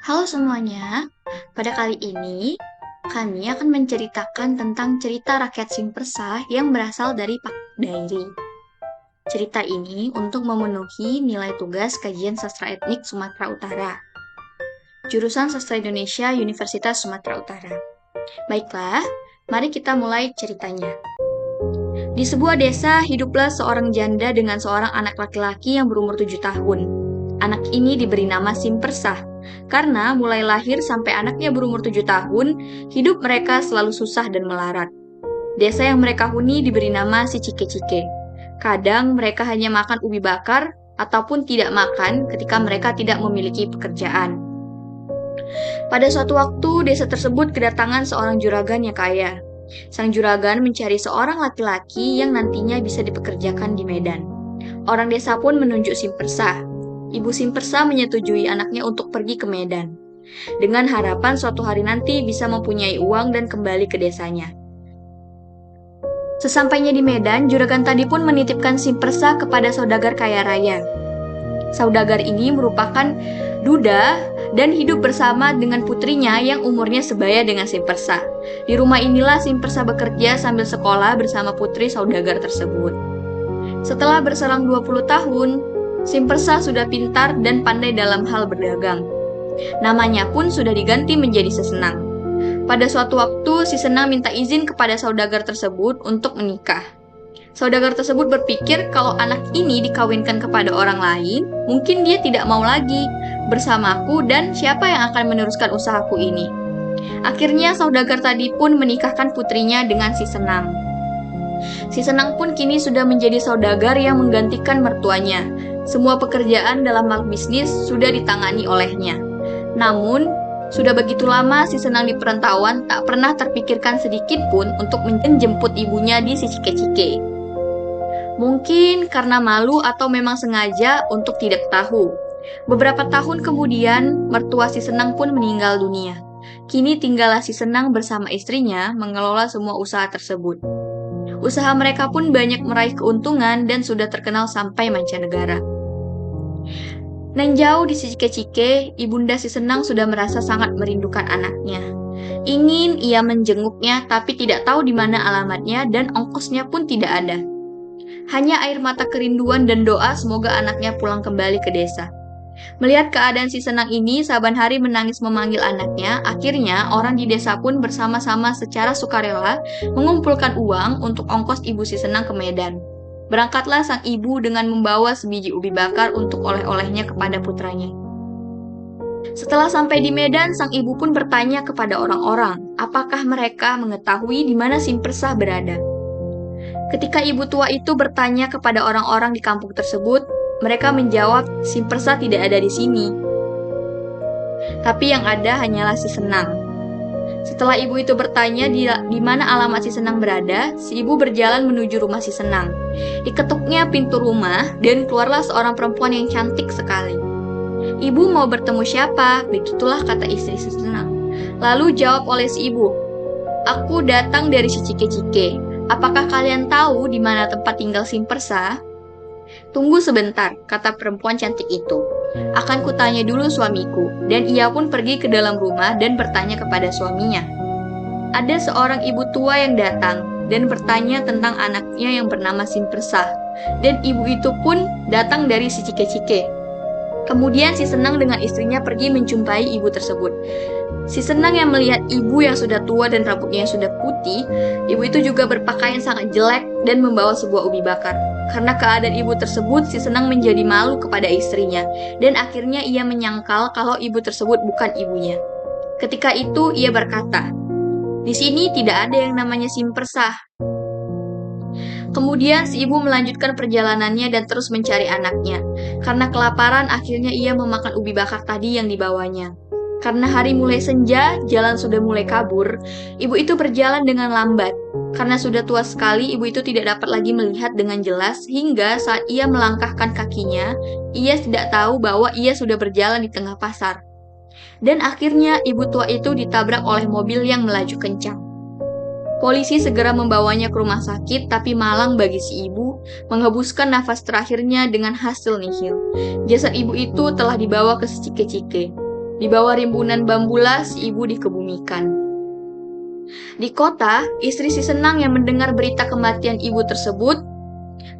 Halo semuanya, pada kali ini kami akan menceritakan tentang cerita rakyat Simpersah yang berasal dari Pak Dairi. Cerita ini untuk memenuhi nilai tugas kajian sastra etnik Sumatera Utara, jurusan Sastra Indonesia Universitas Sumatera Utara. Baiklah, mari kita mulai ceritanya. Di sebuah desa hiduplah seorang janda dengan seorang anak laki-laki yang berumur 7 tahun. Anak ini diberi nama Simpersah, karena mulai lahir sampai anaknya berumur 7 tahun, hidup mereka selalu susah dan melarat. Desa yang mereka huni diberi nama si Cike-Cike. Kadang mereka hanya makan ubi bakar, ataupun tidak makan ketika mereka tidak memiliki pekerjaan. Pada suatu waktu, desa tersebut kedatangan seorang juragan yang kaya. Sang juragan mencari seorang laki-laki yang nantinya bisa dipekerjakan di Medan. Orang desa pun menunjuk Simpersah. Ibu Simpersah menyetujui anaknya untuk pergi ke Medan, dengan harapan suatu hari nanti bisa mempunyai uang dan kembali ke desanya. Sesampainya di Medan, juragan tadi pun menitipkan Simpersah kepada saudagar kaya raya. Saudagar ini merupakan duda dan hidup bersama dengan putrinya yang umurnya sebaya dengan Simpersah. Di rumah inilah Simpersah bekerja sambil sekolah bersama putri saudagar tersebut. Setelah berselang 20 tahun, Simpersah sudah pintar dan pandai dalam hal berdagang. Namanya pun sudah diganti menjadi Sisenang. Pada suatu waktu, Sisenang minta izin kepada saudagar tersebut untuk menikah. Saudagar tersebut berpikir kalau anak ini dikawinkan kepada orang lain, mungkin dia tidak mau lagi bersamaku dan siapa yang akan meneruskan usahaku ini. Akhirnya saudagar tadi pun menikahkan putrinya dengan Sisenang. Sisenang pun kini sudah menjadi saudagar yang menggantikan mertuanya. Semua pekerjaan dalam hal bisnis sudah ditangani olehnya. Namun, sudah begitu lama Sisenang di perantauan tak pernah terpikirkan sedikit pun untuk menjemput ibunya di si Cike-Cike. Mungkin karena malu atau memang sengaja untuk tidak tahu. Beberapa tahun kemudian, mertua Sisenang pun meninggal dunia. Kini tinggallah Sisenang bersama istrinya mengelola semua usaha tersebut. Usaha mereka pun banyak meraih keuntungan dan sudah terkenal sampai mancanegara. Nan jauh di si Cike-Cike, ibunda Sisenang sudah merasa sangat merindukan anaknya. Ingin ia menjenguknya, tapi tidak tahu di mana alamatnya dan ongkosnya pun tidak ada. Hanya air mata kerinduan dan doa semoga anaknya pulang kembali ke desa. Melihat keadaan Sisenang ini, saban hari menangis memanggil anaknya. Akhirnya, orang di desa pun bersama-sama secara sukarela mengumpulkan uang untuk ongkos ibu Sisenang ke Medan. Berangkatlah sang ibu dengan membawa sebiji ubi bakar untuk oleh-olehnya kepada putranya. Setelah sampai di Medan, sang ibu pun bertanya kepada orang-orang, apakah mereka mengetahui di mana Simpersah berada. Ketika ibu tua itu bertanya kepada orang-orang di kampung tersebut, mereka menjawab, Simpersah tidak ada di sini. Tapi yang ada hanyalah Sisenang. Setelah ibu itu bertanya di mana alamat Sisenang berada, si ibu berjalan menuju rumah Sisenang. Diketuknya pintu rumah dan keluarlah seorang perempuan yang cantik sekali. Ibu mau bertemu siapa? Begitulah kata istri Sisenang. Lalu jawab oleh si ibu, aku datang dari si Cike-Cike. Apakah kalian tahu di mana tempat tinggal Simpersah? Tunggu sebentar, kata perempuan cantik itu. Akan kutanya dulu suamiku, dan ia pun pergi ke dalam rumah dan bertanya kepada suaminya. Ada seorang ibu tua yang datang dan bertanya tentang anaknya yang bernama Simpersah, dan ibu itu pun datang dari si Cike-Cike. Kemudian Sisenang dengan istrinya pergi menjumpai ibu tersebut. Sisenang yang melihat ibu yang sudah tua dan rambutnya yang sudah putih, ibu itu juga berpakaian sangat jelek dan membawa sebuah ubi bakar. Karena keadaan ibu tersebut, Sisenang menjadi malu kepada istrinya, dan akhirnya ia menyangkal kalau ibu tersebut bukan ibunya. Ketika itu ia berkata, di sini tidak ada yang namanya Simpersah. Kemudian si ibu melanjutkan perjalanannya dan terus mencari anaknya. Karena kelaparan, akhirnya ia memakan ubi bakar tadi yang dibawanya. Karena hari mulai senja, jalan sudah mulai kabur, ibu itu berjalan dengan lambat. Karena sudah tua sekali, ibu itu tidak dapat lagi melihat dengan jelas, hingga saat ia melangkahkan kakinya, ia tidak tahu bahwa ia sudah berjalan di tengah pasar. Dan akhirnya ibu tua itu ditabrak oleh mobil yang melaju kencang. Polisi segera membawanya ke rumah sakit, tapi malang bagi si ibu menghembuskan nafas terakhirnya dengan hasil nihil. Jasad ibu itu telah dibawa ke Cike-Cike. Di bawah rimbunan bambulah si ibu dikebumikan. Di kota, istri si Senang yang mendengar berita kematian ibu tersebut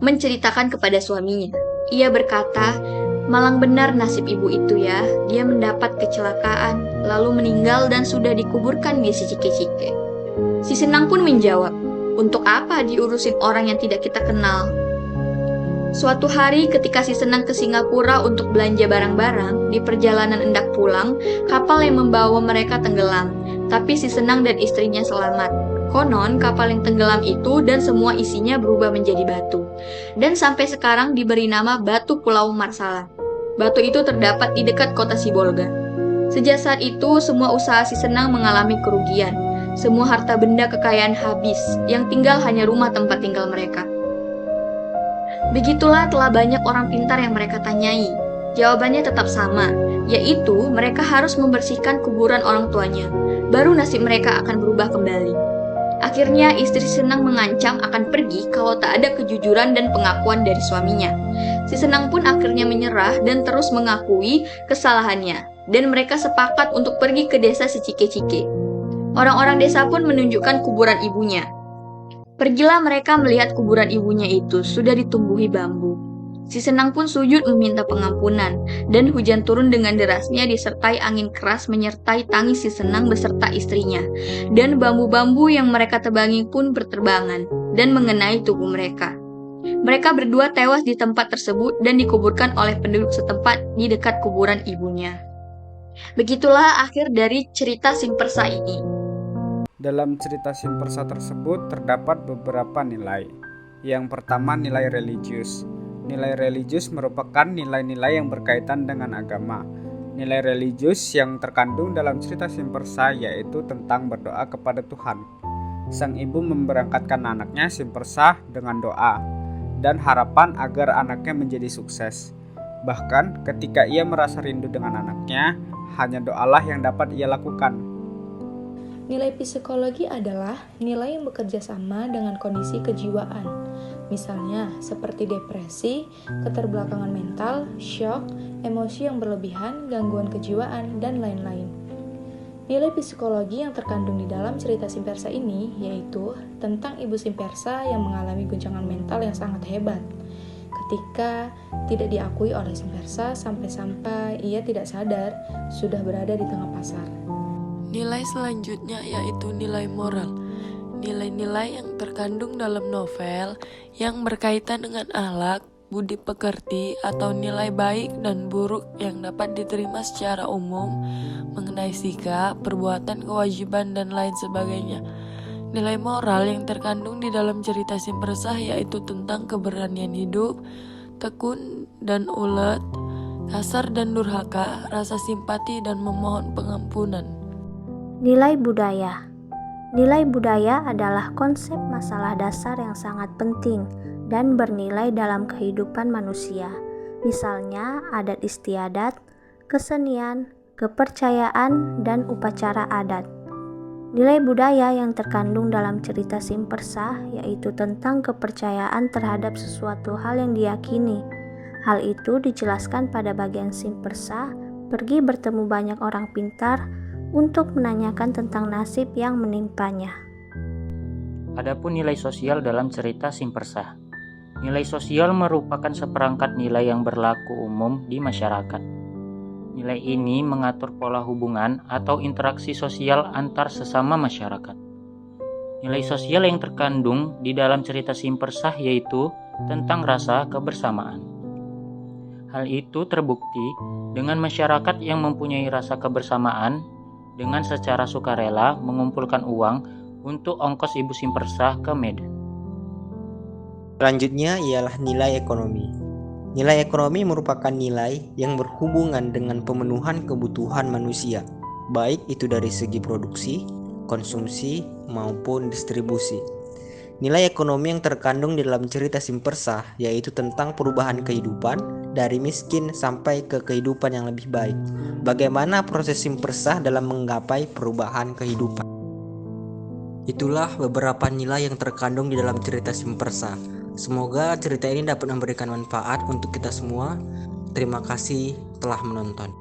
menceritakan kepada suaminya. Ia berkata, "Malang benar nasib ibu itu ya. Dia mendapat kecelakaan, lalu meninggal dan sudah dikuburkan di Cike-Cike." Si Senang pun menjawab, "Untuk apa diurusin orang yang tidak kita kenal?" Suatu hari ketika si Senang ke Singapura untuk belanja barang-barang, di perjalanan hendak pulang, kapal yang membawa mereka tenggelam. Tapi si Senang dan istrinya selamat. Konon kapal yang tenggelam itu dan semua isinya berubah menjadi batu. Dan sampai sekarang diberi nama Batu Pulau Marsala. Batu itu terdapat di dekat kota Sibolga. Sejak saat itu, semua usaha si Senang mengalami kerugian. Semua harta benda kekayaan habis, yang tinggal hanya rumah tempat tinggal mereka. Begitulah telah banyak orang pintar yang mereka tanyai. Jawabannya tetap sama, yaitu mereka harus membersihkan kuburan orang tuanya. Baru nasib mereka akan berubah kembali. Akhirnya istri Senang mengancam akan pergi kalau tak ada kejujuran dan pengakuan dari suaminya. Si Senang pun akhirnya menyerah dan terus mengakui kesalahannya. Dan mereka sepakat untuk pergi ke desa si Cike-Cike. Orang-orang desa pun menunjukkan kuburan ibunya. Pergilah mereka melihat kuburan ibunya itu sudah ditumbuhi bambu. Si Senang pun sujud meminta pengampunan, dan hujan turun dengan derasnya disertai angin keras menyertai tangis si Senang beserta istrinya. Dan bambu-bambu yang mereka tebangi pun berterbangan dan mengenai tubuh mereka. Mereka berdua tewas di tempat tersebut dan dikuburkan oleh penduduk setempat di dekat kuburan ibunya. Begitulah akhir dari cerita Simpersa ini. Dalam cerita Simpersa tersebut terdapat beberapa nilai. Yang pertama, nilai religius. Nilai religius merupakan nilai-nilai yang berkaitan dengan agama. Nilai religius yang terkandung dalam cerita Simpersa yaitu tentang berdoa kepada Tuhan. Sang ibu memberangkatkan anaknya Simpersa dengan doa dan harapan agar anaknya menjadi sukses. Bahkan ketika ia merasa rindu dengan anaknya, hanya doalah yang dapat ia lakukan. Nilai psikologi adalah nilai yang bekerja sama dengan kondisi kejiwaan. Misalnya, seperti depresi, keterbelakangan mental, syok, emosi yang berlebihan, gangguan kejiwaan, dan lain-lain. Nilai psikologi yang terkandung di dalam cerita Simpersa ini yaitu tentang ibu Simpersa yang mengalami guncangan mental yang sangat hebat ketika tidak diakui oleh Simpersa sampai-sampai ia tidak sadar sudah berada di tengah pasar. Nilai selanjutnya yaitu nilai moral. Nilai-nilai yang terkandung dalam novel yang berkaitan dengan akhlak, budi pekerti, atau nilai baik dan buruk yang dapat diterima secara umum mengenai sikap, perbuatan, kewajiban, dan lain sebagainya. Nilai moral yang terkandung di dalam cerita Simpersa yaitu tentang keberanian hidup, tekun dan ulet, kasar dan durhaka, rasa simpati dan memohon pengampunan. Nilai budaya. Nilai budaya adalah konsep masalah dasar yang sangat penting dan bernilai dalam kehidupan manusia. Misalnya adat istiadat, kesenian, kepercayaan, dan upacara adat. Nilai budaya yang terkandung dalam cerita Simpersa yaitu tentang kepercayaan terhadap sesuatu hal yang diyakini. Hal itu dijelaskan pada bagian Simpersa pergi bertemu banyak orang pintar untuk menanyakan tentang nasib yang menimpanya. Adapun nilai sosial dalam cerita Simpersa. Nilai sosial merupakan seperangkat nilai yang berlaku umum di masyarakat. Nilai ini mengatur pola hubungan atau interaksi sosial antar sesama masyarakat. Nilai sosial yang terkandung di dalam cerita Simpersa yaitu tentang rasa kebersamaan. Hal itu terbukti dengan masyarakat yang mempunyai rasa kebersamaan dengan secara sukarela mengumpulkan uang untuk ongkos ibu Simpersa ke Medan. Selanjutnya ialah nilai ekonomi. Nilai ekonomi merupakan nilai yang berhubungan dengan pemenuhan kebutuhan manusia, baik itu dari segi produksi, konsumsi, maupun distribusi. Nilai ekonomi yang terkandung di dalam cerita Simpersa yaitu tentang perubahan kehidupan dari miskin sampai ke kehidupan yang lebih baik. Bagaimana proses Simpersa dalam menggapai perubahan kehidupan. Itulah beberapa nilai yang terkandung di dalam cerita Simpersa. Semoga cerita ini dapat memberikan manfaat untuk kita semua. Terima kasih telah menonton.